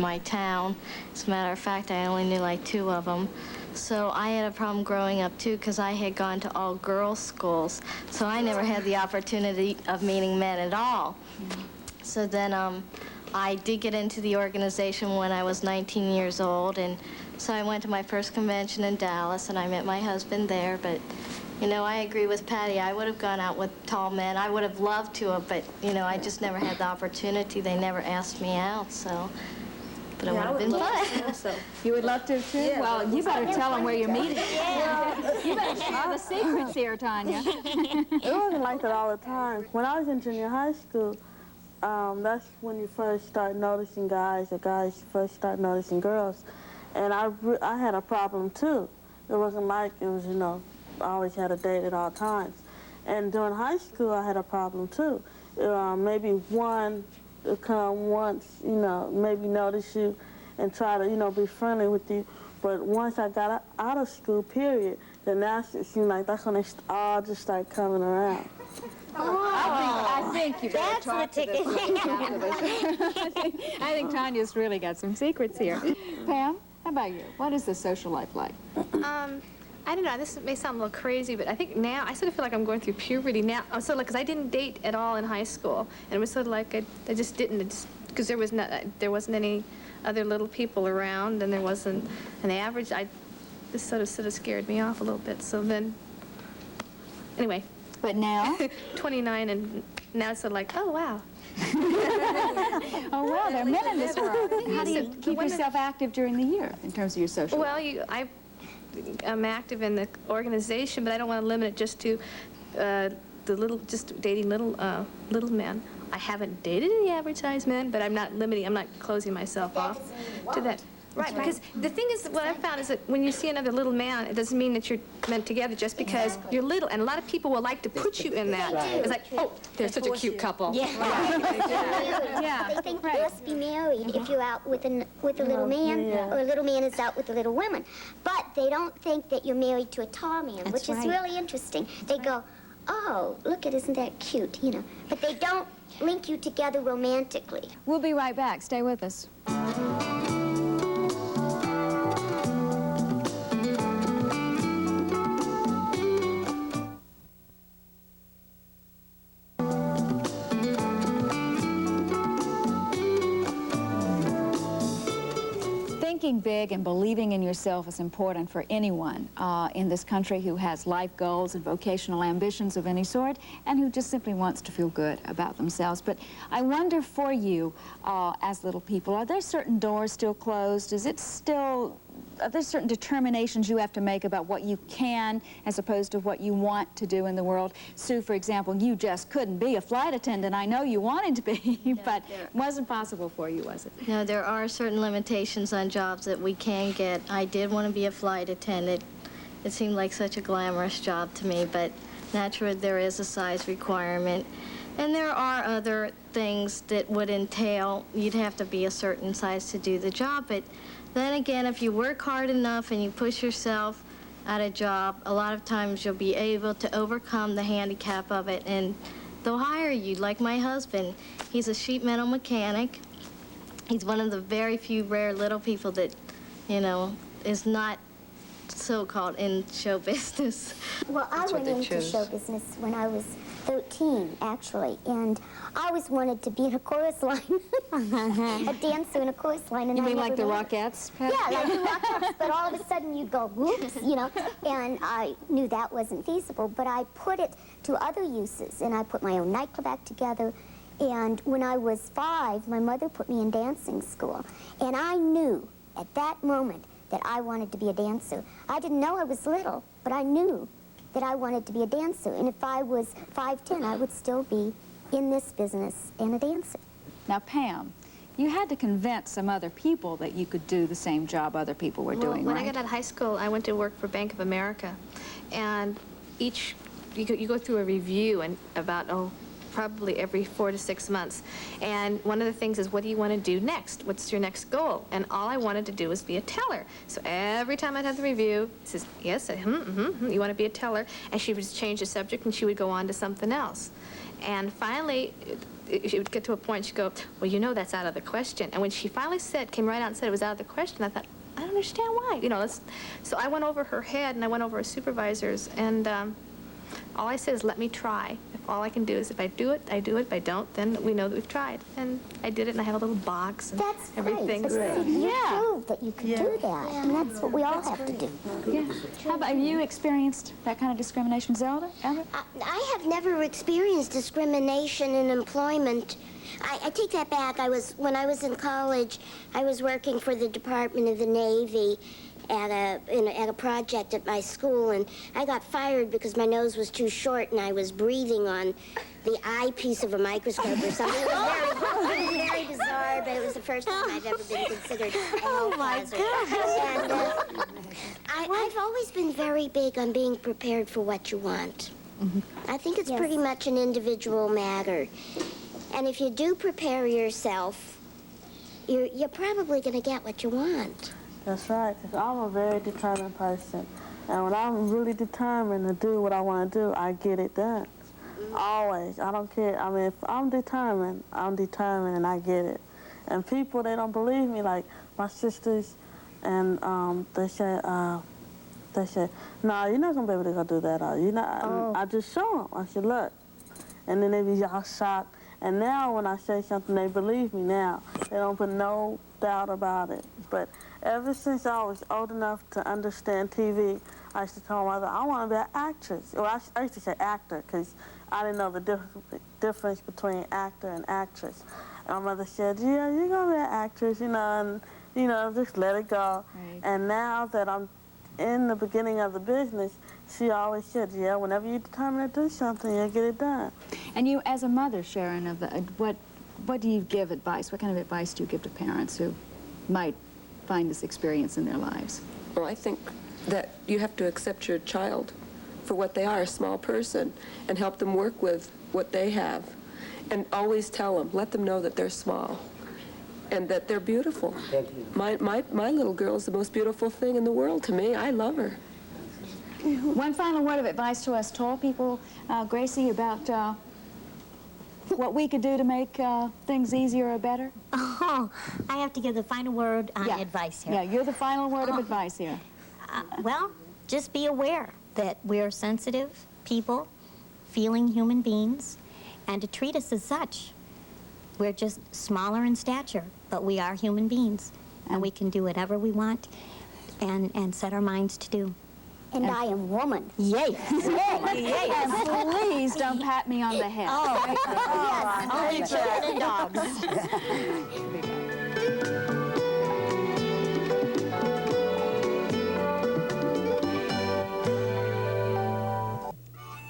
my town. As a matter of fact, I only knew like 2 of them. So I had a problem growing up, too, because I had gone to all-girls schools. So I never had the opportunity of meeting men at all. So then I did get into the organization when I was 19 years old, and so I went to my first convention in Dallas, and I met my husband there. But, you know, I agree with Patty. I would have gone out with tall men. I would have loved to have, but, you know, I just never had the opportunity. They never asked me out, so. But it would have been fun. So. You would love to, too? Yeah, well, you better tell them where you're meeting. Yeah. You better share the secrets here, Tanya. It wasn't like that all the time. When I was in junior high school, that's when you first start noticing guys, or guys first start noticing girls. And I had a problem, too. It wasn't like it was, you know, I always had a date at all times. And during high school, I had a problem, too. Maybe one to come once, you know, maybe notice you and try to, you know, be friendly with you. But once I got out of school, period, then that's, it seemed like that's when they all just start coming around. I think you better That's talk the to this lady after this. I think Tanya's really got some secrets here. Pam, how about you? What is the social life like? I don't know, this may sound a little crazy, but I think now, I sort of feel like I'm going through puberty now. I'm sort of like, because I didn't date at all in high school. And it was sort of like, I just didn't, because there wasn't any other little people around, and there wasn't an average. This sort of scared me off a little bit. So then, anyway. But now? 29, and now it's sort of like, oh, wow. Oh, well, there are men in this world. How do you keep yourself active during the year in terms of your social life? Well, I'm active in the organization, but I don't want to limit it just to just dating little men. I haven't dated any average size men, but I'm not closing myself off to that. Right, because the thing is, what I've found is that when you see another little man, it doesn't mean that you're meant together just because you're little. And a lot of people will like to put you in that. It's like, oh, they're such a cute couple. Yeah. Yeah. They think you must be married if you're out with a little man, or a little man is out with a little woman. But they don't think that you're married to a tall man, which is really interesting. They go, oh, look, isn't that cute, you know. But they don't link you together romantically. We'll be right back. Stay with us. Thinking big and believing in yourself is important for anyone in this country who has life goals and vocational ambitions of any sort, and who just simply wants to feel good about themselves. But I wonder for you, as little people, are there certain doors still closed? Are there certain determinations you have to make about what you can as opposed to what you want to do in the world? Sue, for example, you just couldn't be a flight attendant. I know you wanted to be, but it wasn't possible for you, was it? No, there are certain limitations on jobs that we can get. I did want to be a flight attendant. It seemed like such a glamorous job to me, but naturally there is a size requirement. And there are other things that would entail, you'd have to be a certain size to do the job, but then again, if you work hard enough and you push yourself at a job, a lot of times you'll be able to overcome the handicap of it, and they'll hire you, like my husband. He's a sheet metal mechanic. He's one of the very few rare little people that, you know, is not so-called in show business. Well, I went into show business when I was 13, actually, and I always wanted to be in a chorus line, a dancer in a chorus line. And You I mean never like the made it. Rockettes, Patty? Yeah, like the Rockettes, but all of a sudden you'd go, whoops, you know, and I knew that wasn't feasible, but I put it to other uses, and I put my own nightclub act together, and when I was 5, my mother put me in dancing school, and I knew at that moment that I wanted to be a dancer. I didn't know I was little, but I knew that I wanted to be a dancer, and if I was 5'10", I would still be in this business and a dancer. Now, Pam, you had to convince some other people that you could do the same job other people were doing, when right? I got out of high school, I went to work for Bank of America, and you go through a review and about, probably every 4 to 6 months. And one of the things is, what do you want to do next? What's your next goal? And all I wanted to do was be a teller. So every time I'd have the review, it says, yes, you want to be a teller? And she would change the subject and she would go on to something else. And finally, she would get to a point, she'd go, well, you know that's out of the question. And when she finally came right out and said it was out of the question, I thought, I don't understand why. You know, so I went over her head, and I went over her supervisors, and all I said is, let me try. If all I can do is, if I do it, I do it. If I don't, then we know that we've tried. And I did it, and I have a little box and That's everything. great. You proved that you could do that, and that's what we all have to do. Yeah. How about, have you experienced that kind of discrimination, Zelda? Ever? I have never experienced discrimination in employment. I take that back. When I was in college, I was working for the Department of the Navy at a project at my school, and I got fired because my nose was too short and I was breathing on the eyepiece of a microscope or something. It was very bizarre, but it was the first time I've ever been considered a health hazard. And I've always been very big on being prepared for what you want. I think it's pretty much an individual matter. And if you do prepare yourself, you're probably going to get what you want. That's right, 'cause I'm a very determined person. And when I'm really determined to do what I want to do, I get it done. Always. I don't care. I mean, if I'm determined and I get it. And people, they don't believe me, like my sisters, and they say, no, you're not going to be able to go do that. You're not. I just show them. I said, look. And then they be all shocked. And now when I say something, they believe me now. They don't put no doubt about it. But ever since I was old enough to understand TV, I used to tell my mother, I want to be an actress. Well, I used to say actor because I didn't know the difference between actor and actress. And my mother said, yeah, you're going to be an actress, and, just let it go. Right. And now that I'm in the beginning of the business, she always said, yeah, whenever you're determined to do something, you'll get it done. And you, as a mother, Sharon, what do you give advice? What kind of advice do you give to parents who might find this experience in their lives? Well, I think that you have to accept your child for what they are, a small person, and help them work with what they have. And always tell them, let them know that they're small and that they're beautiful. My little girl is the most beautiful thing in the world to me. I love her. One final word of advice to us tall people, Gracie, about what we could do to make things easier or better? Oh, I have to give the final word on advice here. Yeah, you're the final word of advice here. Well, just be aware that we're sensitive people, feeling human beings, and to treat us as such. We're just smaller in stature, but we are human beings, and we can do whatever we want and set our minds to do. And I am woman. Yay! Yay! And please don't pat me on the head. Oh, only children and dogs.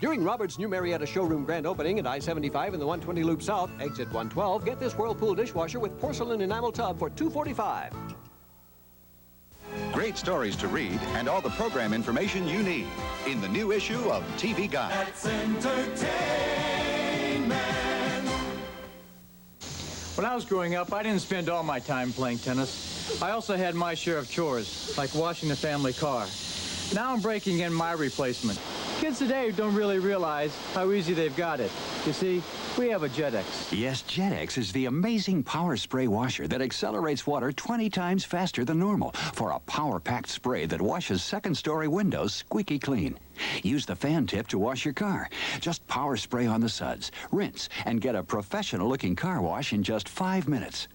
During Robert's new Marietta showroom grand opening at I-75 in the 120 Loop South, exit 112, get this Whirlpool dishwasher with porcelain enamel tub for $245. Great stories to read and all the program information you need in the new issue of TV Guide. That's entertainment. When I was growing up, I didn't spend all my time playing tennis. I also had my share of chores, like washing the family car. Now I'm breaking in my replacement. Kids today don't really realize how easy they've got it. You see, we have a Jetex. Yes, Jetex is the amazing power spray washer that accelerates water 20 times faster than normal for a power-packed spray that washes second-story windows squeaky clean. Use the fan tip to wash your car. Just power spray on the suds, rinse, and get a professional-looking car wash in just 5 minutes.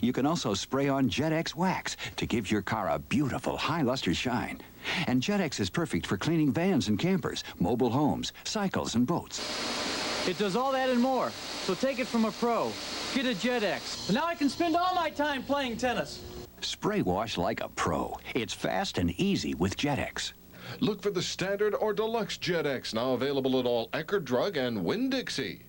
You can also spray on Jetex wax to give your car a beautiful high-luster shine. And Jetex is perfect for cleaning vans and campers, mobile homes, cycles, and boats. It does all that and more, so take it from a pro. Get a Jetex. And now I can spend all my time playing tennis. Spray wash like a pro. It's fast and easy with Jetex. Look for the standard or deluxe Jetex, now available at all Eckerd Drug and Winn-Dixie.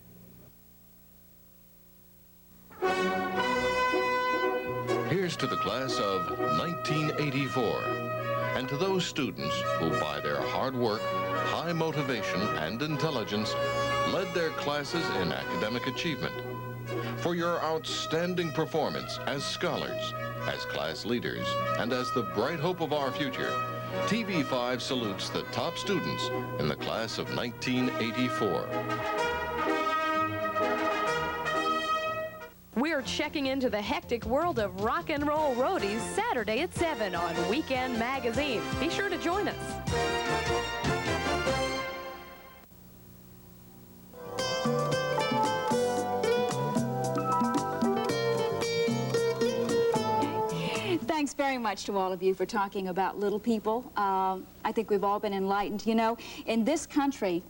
Here's to the class of 1984, and to those students who, by their hard work, high motivation, and intelligence, led their classes in academic achievement. For your outstanding performance as scholars, as class leaders, and as the bright hope of our future, TV5 salutes the top students in the class of 1984. We're checking into the hectic world of rock and roll roadies Saturday at 7 on Weekend Magazine. Be sure to join us. Thanks very much to all of you for talking about little people. I think we've all been enlightened. You know, in this country,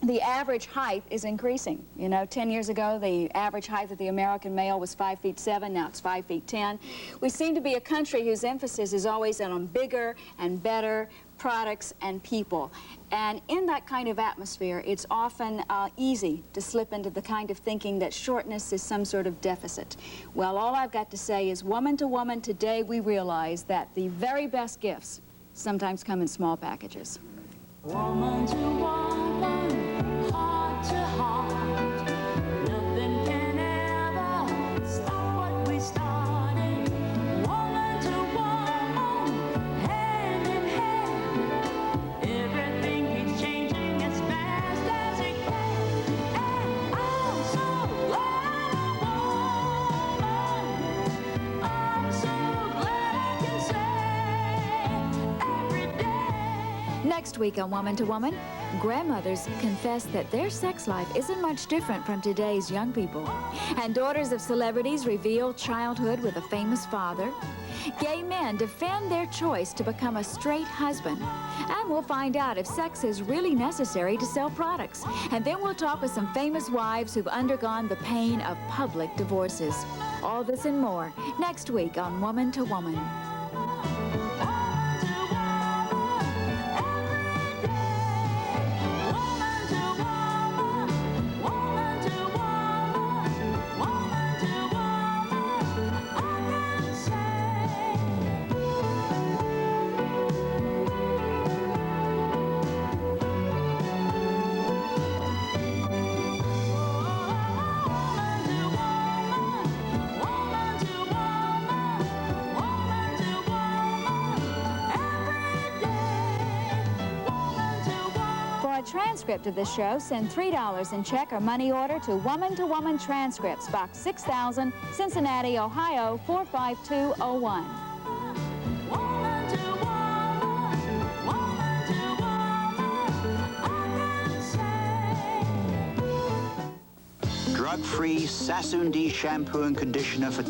the average height is increasing. You know, 10 years ago, the average height of the American male was 5'7", now it's 5'10". We seem to be a country whose emphasis is always on bigger and better products and people. And in that kind of atmosphere, it's often easy to slip into the kind of thinking that shortness is some sort of deficit. Well, all I've got to say is, woman to woman, today we realize that the very best gifts sometimes come in small packages. Woman to woman, heart to heart, nothing can ever stop what we started. Woman to woman, hand in hand, everything keeps changing as fast as it can. And I'm so glad I'm a woman. I'm so glad I can say every day. Next week on Woman to Woman, grandmothers confess that their sex life isn't much different from today's young people. And daughters of celebrities reveal childhood with a famous father. Gay men defend their choice to become a straight husband. And we'll find out if sex is really necessary to sell products. And then we'll talk with some famous wives who've undergone the pain of public divorces. All this and more next week on Woman to Woman. Transcript of this show, send $3 in check or money order to Woman Transcripts, Box 6000, Cincinnati, Ohio 45201. Drug-free Sassoon D shampoo and conditioner for